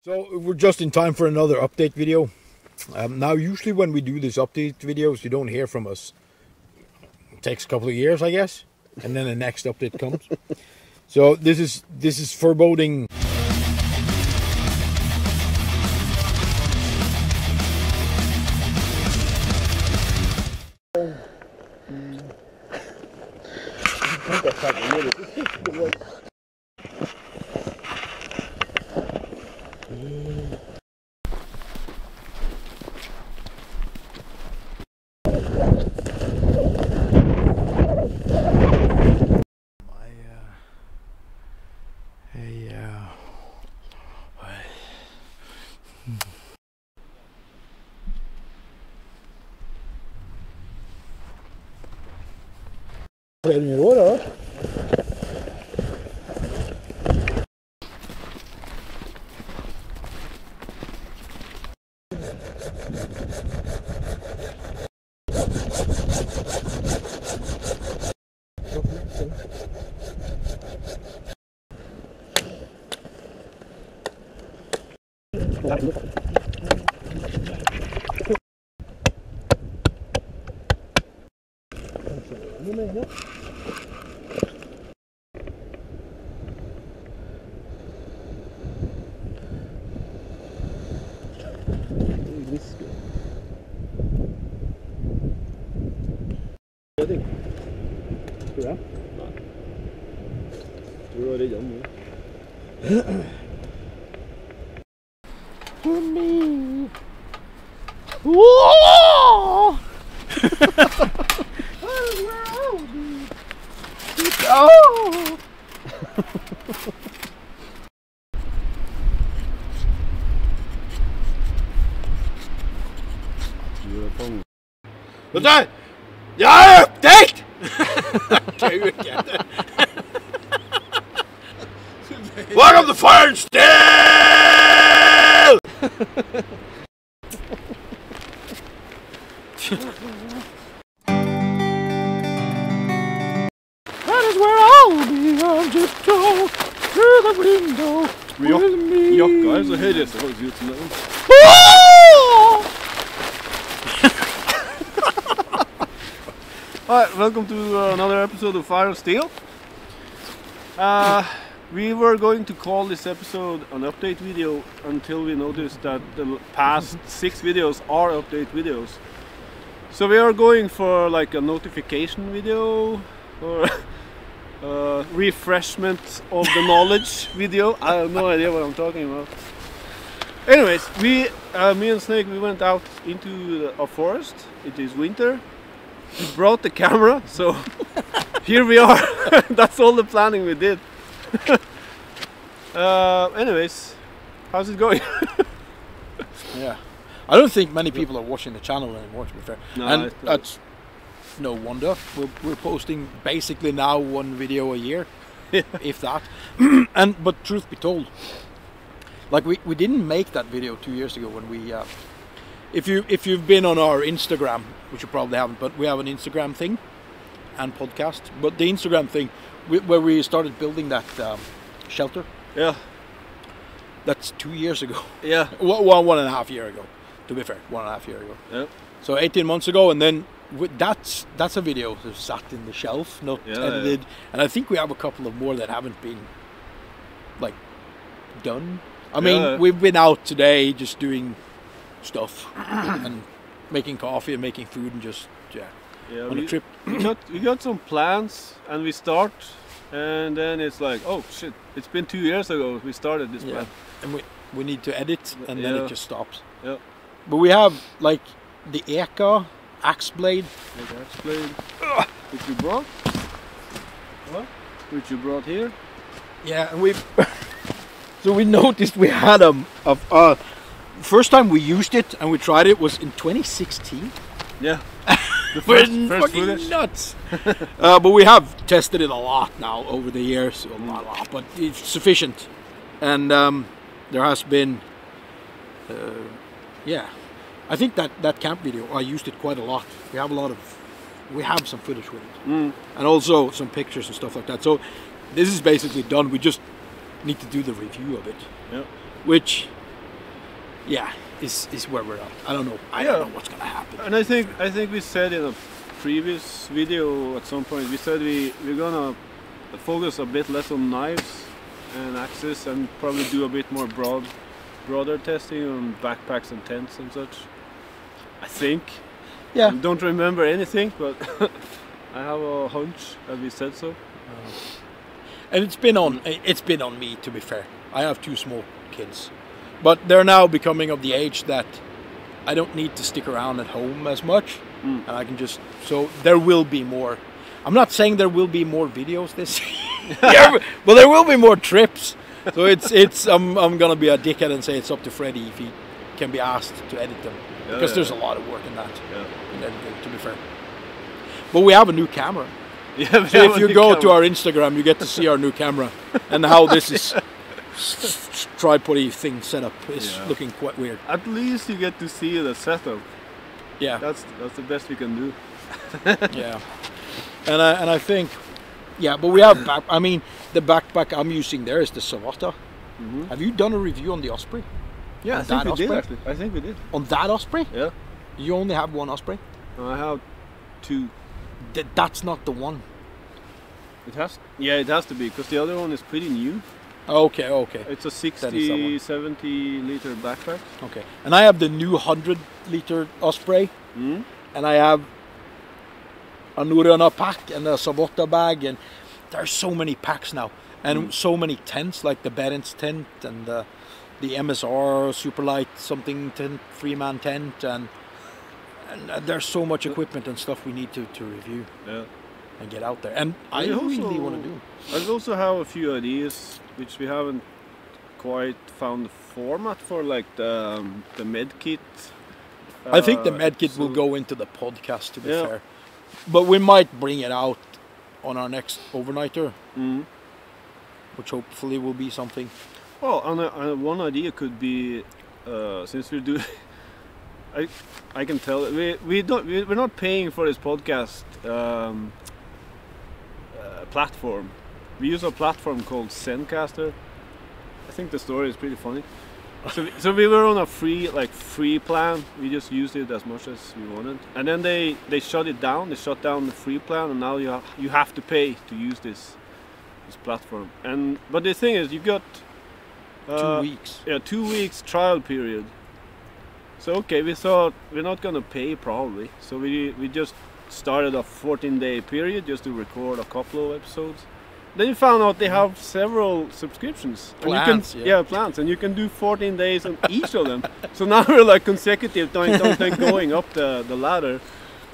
So we're just in time for another update video. Now usually when we do these update videos you don't hear from us. It takes a couple of years, I guess, and then the next update comes. So this is foreboding. Är det då då? Tror jeg? Nei. Tror du var redd om det? For me. Whoa! Vet du? Jeg har oppdelt! Welcome to Fire and Steel! That is where I'll be on tiptoe through the window. Jakka så høres det faktisk ut som det. Alright, welcome to another episode of Fire and Steel. We were going to call this episode an update video until we noticed that the past 6 videos are update videos. So we are going for like a notification video or refreshment of the knowledge video. I have no idea what I'm talking about. Anyways, me and Snake, we went out into a forest. It is winter. We brought the camera, so here we are. That's all the planning we did. Anyways, how's it going? Yeah, I don't think many people are watching the channel anymore, to be fair. No, and that's no wonder. We're posting basically now 1 video a year, if that. But truth be told, like we didn't make that video 2 years ago when we. If you've been on our Instagram, which you probably haven't, but we have an Instagram thing and podcast. But the Instagram thing, where we started building that shelter. Yeah. That's 2 years ago. Yeah. 1.5 years ago, to be fair. 1.5 years ago. Yeah. So 18 months ago, and then that's a video that sat in the shelf, not edited. Yeah. And I think we have a couple of more that haven't been like done. I mean, we've been out today just doing stuff and making coffee and making food and just on a trip. we got some plans and we start, and then it's like, oh shit, it's been 2 years ago we started this plan. And we need to edit, and then it just stops. Yeah. But we have like the Eka axe blade. Which you brought. What? Which you brought here. Yeah, and so we noticed we had first time we used it and we tried it was in 2016. Yeah. The first fucking nuts. But we have tested it a lot now over the years, a lot, but it's sufficient. And there has been, I think that camp video, I used it quite a lot. We have some footage with it, and also some pictures and stuff like that. So this is basically done. We just need to do the review of it, which yeah, is where we're at. I don't know. I Yeah. don't know what's gonna happen. And I think we said in a previous video at some point, we said we're gonna focus a bit less on knives and axes and probably do a bit more broader testing on backpacks and tents and such. I think. Yeah. I don't remember anything, but I have a hunch that we said so. And it's been on me, to be fair. I have 2 small kids, but they're now becoming of the age that I don't need to stick around at home as much, and I can just. So there will be more. I'm not saying there will be more videos this year, but there will be more trips. So it's I'm gonna be a dickhead and say it's up to Freddie if he can be asked to edit them, because there's a lot of work in that, in editing, to be fair. But we have a new camera. Yeah, So if you go to our Instagram, you get to see our new camera and how this is tripody thing set up is looking quite weird. At least you get to see the setup. Yeah, That's the best we can do. yeah. And I think, yeah, but we have. I mean, the backpack I'm using there is the Savata. Have you done a review on the Osprey? Yeah, I think we did actually. I think we did. On that Osprey? Yeah. You only have one Osprey? I have 2. That's not the one. It has to be, because the other one is pretty new. Okay. It's a That is that 60, 70 liter backpack. Okay. And I have the new 100-liter Osprey, and I have a Norröna pack and a Savota bag, and there's so many packs now, and so many tents, like the Berens tent and the MSR Superlight something tent, 3-man tent, and there's so much equipment and stuff we need to review and get out there. And I really want to do. I also have a few ideas which we haven't quite found the format for, like the medkit. I think the medkit will go into the podcast, to be fair, but we might bring it out on our next overnighter, which hopefully will be something. Oh, and one idea could be, since we're doing, I can tell we're not paying for this podcast platform. We use a platform called Zencaster. I think the story is pretty funny. So we were on a free plan. We just used it as much as we wanted, and then they shut it down. They shut down the free plan, and now you have to pay to use this platform. But the thing is, you got 2 weeks. Yeah, 2 weeks trial period. So okay, we thought we're not gonna pay probably. So we just started a 14-day period just to record a couple of episodes. Then you found out they have several subscriptions. Plans, and you can, plans, and you can do 14 days on each of them. So now we're like consecutive, going up the ladder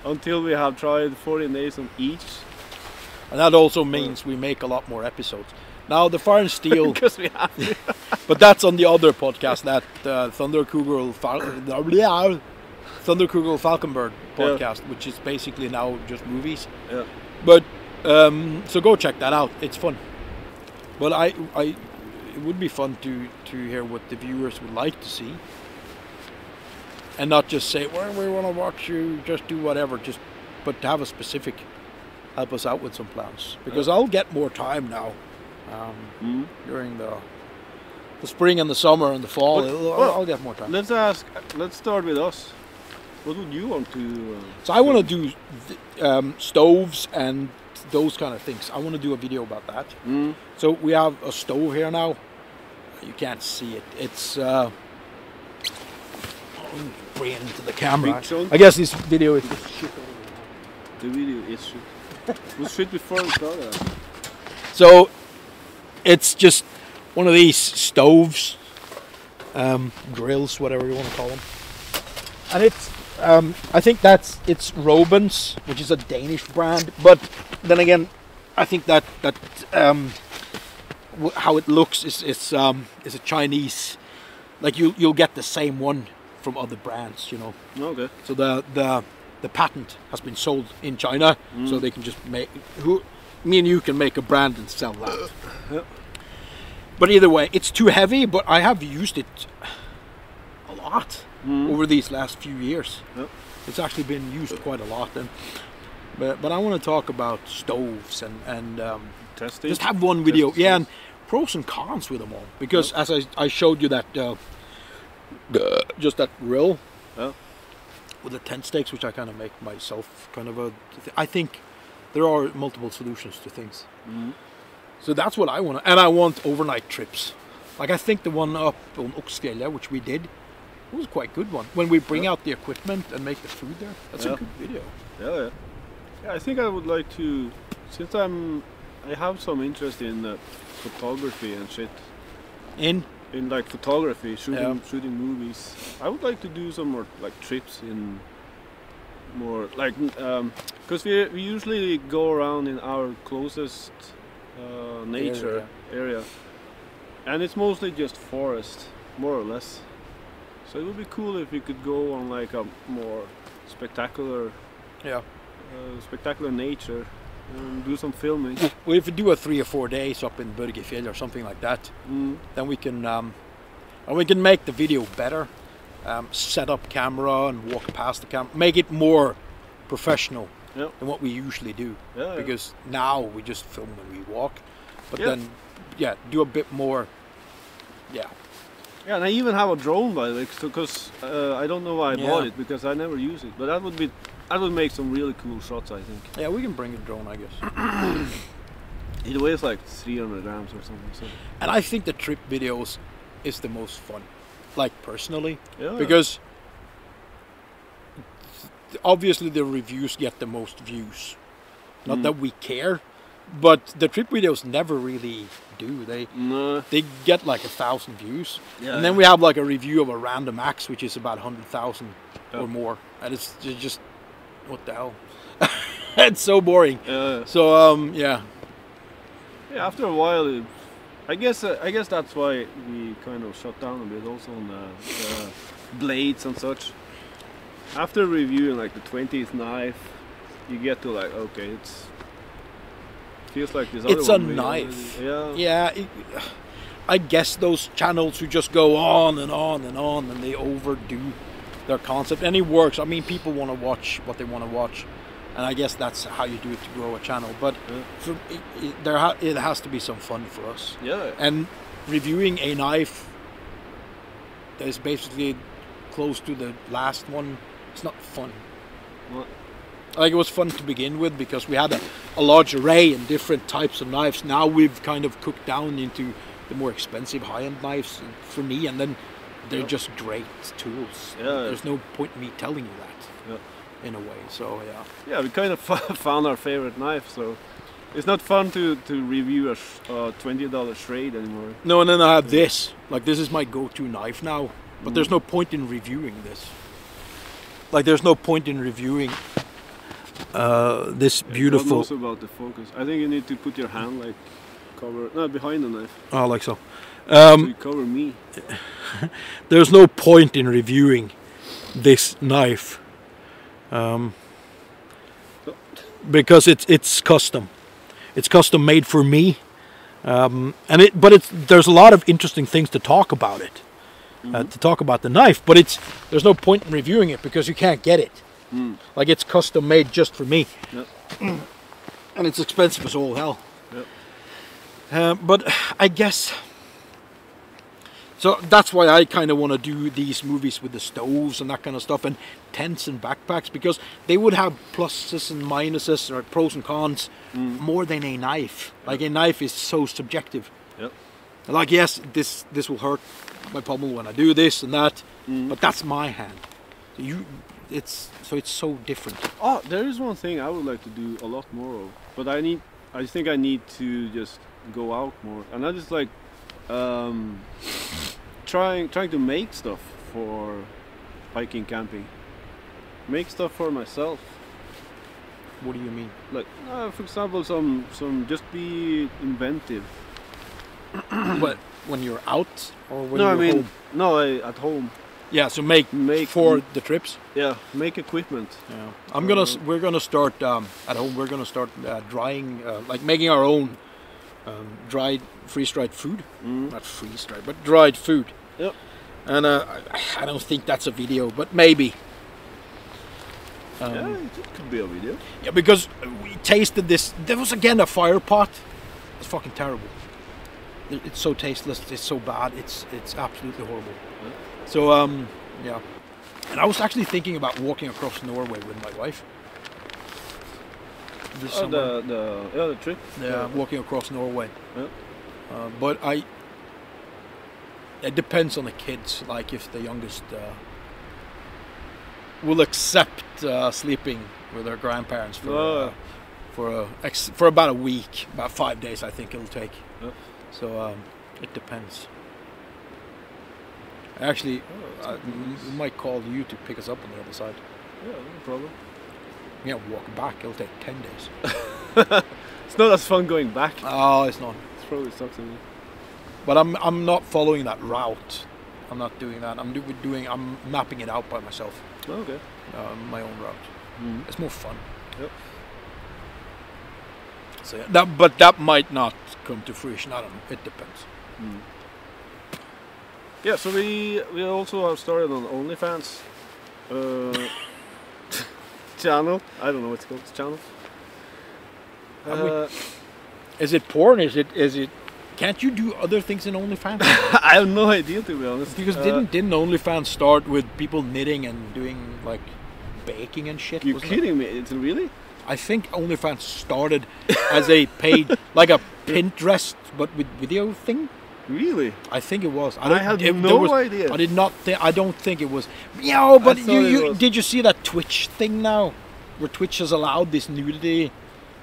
until we have tried 14 days on each. And that also means we make a lot more episodes. Now the Fire and Steel, Because we have to. but that's on the other podcast, that Thunderkugel Falconbird podcast, which is basically now just movies. Yeah. But so go check that out. It's fun. But it would be fun to hear what the viewers would like to see, and not just say, well, we want to watch you just do whatever, but to have a specific, help us out with some plans, because I'll get more time now during the spring and the summer and the fall. I'll get more time. Let's start with us. What would you want to? So I want to do stoves and those kind of things. I want to do a video about that. So we have a stove here now. You can't see it. It's bring it into the camera. I guess this video is just shit. The video is shit. It was shit before we started. So it's just one of these stoves, grills, whatever you want to call them, and it's. I think it's Robens, which is a Danish brand, but then again, I think that how it looks is a Chinese. Like you'll get the same one from other brands, you know. Okay. So the patent has been sold in China, so they can just make. Me and you can make a brand and sell that. Yep. But either way, it's too heavy. But I have used it a lot over these last few years. Yep. It's actually been used quite a lot. But I want to talk about stoves and Testing. just have one video. And pros and cons with them all. Because as I showed you that just that grill Yeah. with the tent stakes, which I kind of make myself. Kind of a. I think there are multiple solutions to things. Mhm. So that's what I want, and I want overnight trips. Like I think the one up on Oksfjellet, which we did, was a quite good one. When we bring out the equipment and make the food there, that's a Yeah. good video. Yeah. Yeah, I think I would like to, since I have some interest in photography and shit. In In like photography, Yeah. shooting movies. I would like to do some more like trips in more like because we usually go around in our closest nature area, and it's mostly just forest, more or less. So it would be cool if we could go on like a more spectacular yeah. spectacular nature and do some filming. Well, if we do a 3 or 4 days up in Børgefjell or something like that, Mm. then we can and we can make the video better. Set up camera and walk past the camera, make it more professional Yeah. than what we usually do. Yeah, Because now we just film when we walk, but Yeah. then do a bit more. Yeah, yeah, and I even have a drone by the way, because I don't know why I bought Yeah. it because I never use it. But that would make some really cool shots, I think. yeah, we can bring a drone, I guess. It weighs like 300 grams or something. So And I think the trip videos is the most fun, like personally, yeah, because obviously the reviews get the most views. Not Mm. that we care, but the trip videos never really do. no, They get like 1,000 views, yeah, and then we have like a review of a random axe, which is about 100,000 Yeah. or more, and it's just what the hell? It's so boring. yeah. So yeah, Yeah, after a while, I guess that's why we kind of shut down a bit also on the blades and such. After reviewing like the 20th knife, you get to like, okay, it feels like this other It's a one we knife. already- yeah. I guess those channels who just go on and on and on, and they overdo their concept, and it works. I mean, people want to watch what they want to watch, and I guess that's how you do it to grow a channel. But Yeah. for, it has to be some fun for us. Yeah, And reviewing a knife that is basically close to the last one, it's not fun. Well, Like, it was fun to begin with because we had a large array and different types of knives. Now we've kind of cooked down into the more expensive high-end knives for me, and then they're Yeah. just great tools. Yeah. There's no point in me telling you that, Yeah. in a way. So yeah. yeah, we kind of found our favorite knife, so it's not fun to review a $20 Schrade anymore. No, and then I have this. Like, this is my go-to knife now. But there's no point in reviewing this. Like, there's no point in reviewing this God beautiful. knows about the focus. I think you need to put your hand like behind the knife. Oh, like so. So you cover me. There's no point in reviewing this knife because it's custom. It's custom made for me, but there's a lot of interesting things to talk about it. To talk about the knife, but there's no point in reviewing it because you can't get it. Like, it's custom made just for me, Yep. and it's expensive as all hell. Yep. But I guess so. That's why I kind of want to do these movies with the stoves and that kind of stuff, and tents and backpacks, because they would have pluses and minuses or pros and cons more than a knife. Like, a knife is so subjective. Yep. Like, yes, this will hurt my pommel when I do this and that, but that's my hand. It's so different. Oh, there is one thing I would like to do a lot more of, but I think I need to just go out more, and I just like trying to make stuff for hiking, camping. Make stuff for myself. What do you mean? Like, for example, some just be inventive. What, when you're out or when No, you're I mean, home? at home. Yeah, so make for the trips. Yeah, make equipment. Yeah, we're gonna start at home. We're gonna start drying, like making our own dried, freeze-dried food. Not freeze-dried, but dried food. Yep. And I don't think that's a video, but maybe. Yeah, it could be a video. Yeah, because we tasted this. There was again a fire pot. It's fucking terrible. It's so tasteless. It's so bad. It's absolutely horrible. Yeah. So yeah. And I was actually thinking about walking across Norway with my wife. This Oh, summer. the trip. Yeah, walking across Norway. Yeah. But it depends on the kids. Like if the youngest will accept sleeping with their grandparents for about a week, about 5 days, I think it'll take. Yeah. So it depends. Actually, we might call you to pick us up on the other side. Yeah, no problem. Yeah, walk back. It'll take 10 days. It's not as fun going back. Oh, it's not. It's probably sucks to me. But I'm not following that route. I'm not doing that. I'm mapping it out by myself. Oh, okay. My own route. Mm. It's more fun. Yep. So yeah, but that might not come to fruition. I don't know. It depends. Mm. Yeah, so we also have started on OnlyFans channel. I don't know what it's called. It's channel. Is it porn? Is it? Can't you do other things in OnlyFans? I have no idea, to be honest. Because didn't OnlyFans start with people knitting and doing like baking and shit? You're wasn't it? kidding me? It's really? I think OnlyFans started as a paid, like a Pinterest, but with video thing. Really? I think it was. I had no idea. I did not think. I don't think it was. Yeah, but I thought it was. did you see that Twitch thing now, where Twitch has allowed this nudity?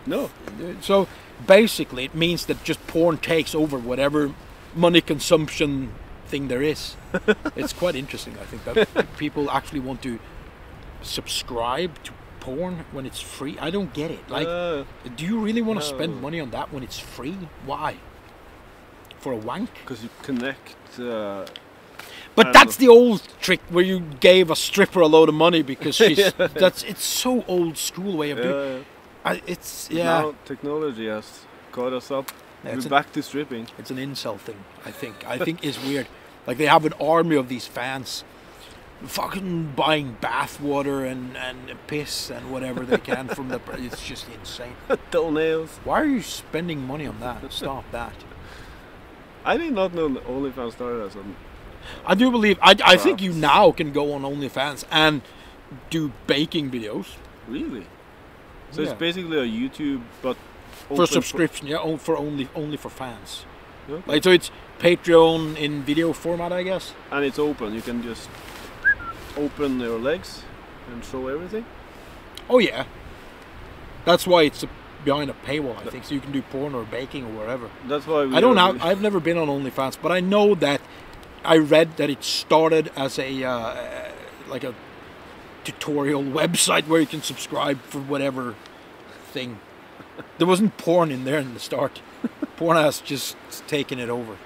No. So basically, it means that just porn takes over whatever money consumption thing there is. It's quite interesting. I think that people actually want to subscribe to porn when it's free. I don't get it. Like, do you really want to spend money on that when it's free? Why? For a wank? Because you connect. But that's the old trick where you gave a stripper a load of money because she's. It's so old school way of doing. It's Now technology has caught us up. Yeah, We're back to stripping. It's an incel thing. I think it's weird. Like they have an army of these fans, fucking buying bathwater and piss and whatever they can from the. It's just insane. Toenails. Why are you spending money on that? Stop that. I did not know that OnlyFans started as an. I do believe. I think you now can go on OnlyFans and do baking videos. Really? So Yeah. it's basically a YouTube, but For open subscription, yeah, for only for fans. Okay. Like so, it's Patreon in video format, I guess. And it's open. You can just open your legs and show everything. Oh yeah, that's why it's behind a paywall. I think so you can do porn or baking or wherever. That's why we I don't know. I've never been on OnlyFans, but I know that I read that it started as a like a tutorial website where you can subscribe for whatever thing. There wasn't porn in there in the start. Porn has just taken it over.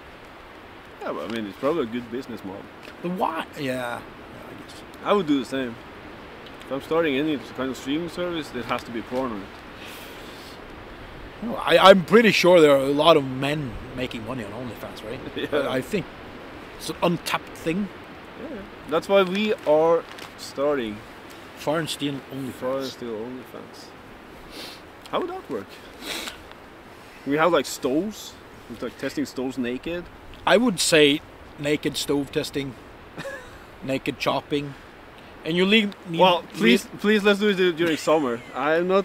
Yeah, but I mean, it's probably a good business model. But why? Yeah, I guess. I would do the same. If I'm starting any kind of streaming service, it has to be porn on it. No, I'm pretty sure there are a lot of men making money on OnlyFans, right? Yeah. I think it's an untapped thing. Yeah. That's why we are starting Fire and Steel Foreign OnlyFans. Steel OnlyFans. How would that work? We have like stoves. It's like testing stoves naked. I would say naked stove testing, naked chopping, and you need. Well, please, let's do it during summer. I'm not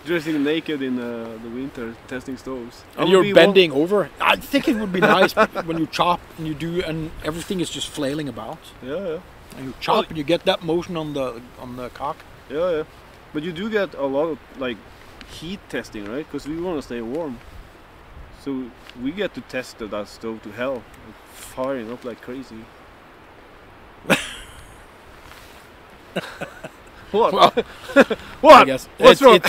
dressing naked in the winter testing stoves. And you're bending over. I think it would be nice when you chop and you do, and everything is just flailing about. Yeah. And you chop and you get that motion on the cock. Yeah. But you do get a lot of like heat testing, right? Because we want to stay warm. So we get to test that stove to hell, like firing up like crazy. What? Well, What? I guess What's wrong?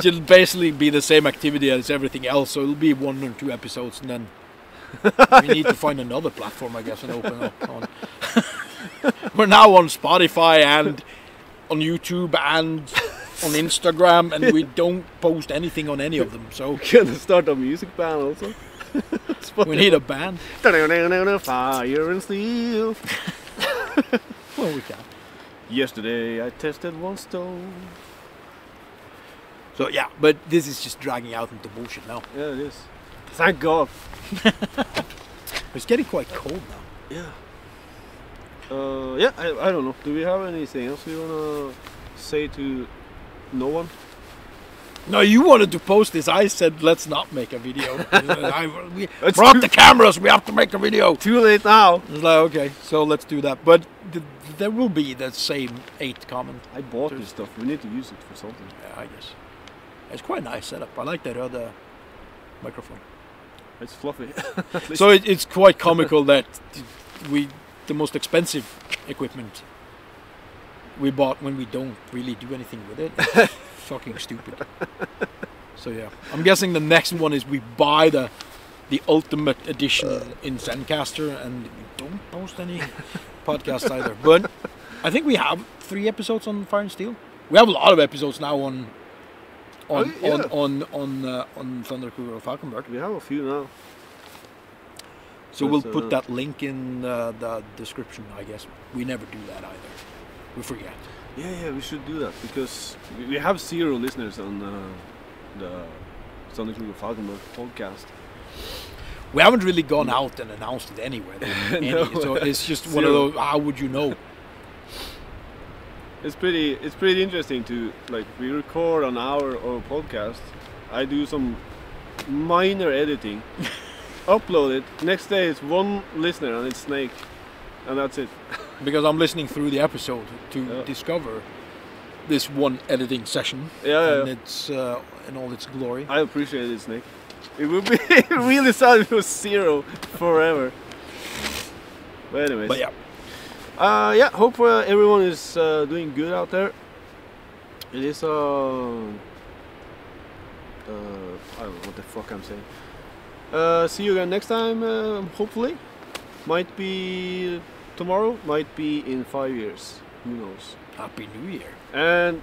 It'll basically be the same activity as everything else. So it'll be 1 or 2 episodes, and then we need to find another platform, I guess, and open up on. We're now on Spotify and on YouTube and on Instagram, and we don't post anything on any of them. So Gonna start a music band also. we need a band. Fire and Steel. Well, we can. Yesterday I tested one stove. So yeah, but this is just dragging out into bullshit now. Yeah, it is. Thank God. It's getting quite cold now. Yeah. Yeah, I don't know. Do we have anything else we wanna say to no one? No, you wanted to post this. I said, let's not make a video. We It's brought too- the cameras. We have to make a video. Too late now. It's like, okay, so let's do that. But there will be the same 8 comment. I bought this stuff. We need to use it for something. Yeah, I guess. It's quite a nice setup. I like that other microphone. It's fluffy. So it's quite comical that the most expensive equipment we bought when we don't really do anything with it. It's fucking stupid. So yeah, I'm guessing the next one is we buy the ultimate edition in Zencaster and we don't post any podcasts either. But I think we have 3 episodes on Fire and Steel. We have a lot of episodes now on Thunder Cougar or Falconbird. We have a few now. So Yes, we'll put that link in the description, I guess. We never do that either. We forget. Yeah, we should do that because we have 0 listeners on the Sonic Cougar Falconberg podcast. We haven't really gone out and announced it anywhere. No. So it's just one of Zero. those, how would you know? It's pretty interesting to, like, we record an hour of a podcast. I do some minor editing, upload it. Next day it's 1 listener and it's Snake, and that's it. Because I'm listening through the episode to Yeah. discover this one editing session. Yeah. And it's in all its glory. I appreciate it, Snake. It would be really sad if it was 0 forever. But anyways. But yeah, Yeah, hope everyone is doing good out there. It is I don't know what the fuck I'm saying. See you again next time, hopefully. Might be tomorrow, might be in 5 years. Who knows? Happy New Year. And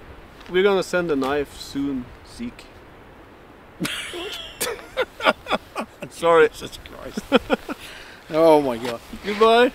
we're gonna send a knife soon, Zeke. Sorry. Jesus Christ. Oh my God. Goodbye.